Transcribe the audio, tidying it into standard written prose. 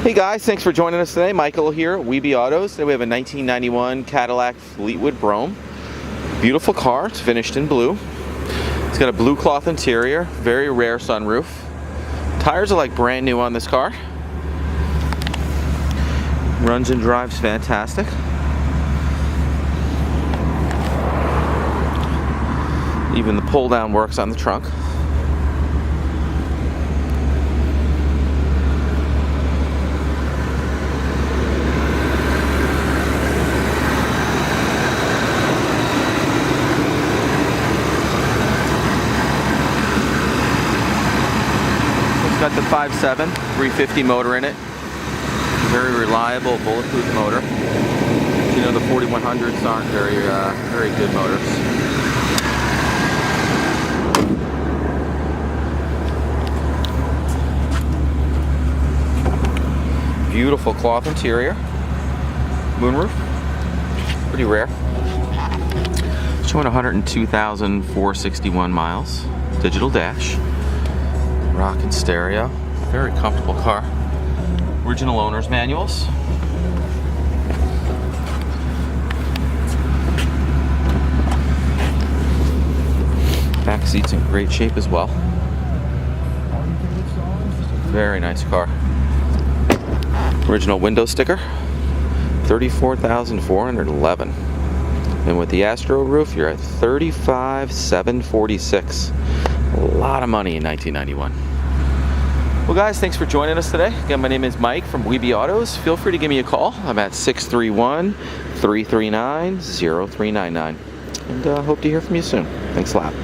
Hey guys, thanks for joining us today. Michael here at WeBe Autos. Today we have a 1991 Cadillac Fleetwood Brougham. Beautiful car. It's finished in blue. It's got a blue cloth interior, very rare sunroof. Tires are like brand new on this car. Runs and drives fantastic. Even the pull down works on the trunk. Got the 5.7 350 motor in it. Very reliable, bulletproof motor. You know, the 4100s aren't very good motors. Beautiful cloth interior. Moonroof. Pretty rare. Showing 102,461 miles. Digital dash. Rockin' stereo. Very comfortable car. Original owner's manuals. Back seat's in great shape as well. Very nice car. Original window sticker. 34,411. And with the Astro roof, you're at 35,746. A lot of money in 1991. Well guys, thanks for joining us today. Again, my name is Mike from WeBe Autos. Feel free to give me a call. I'm at 631-339-0399. And hope to hear from you soon. Thanks a lot.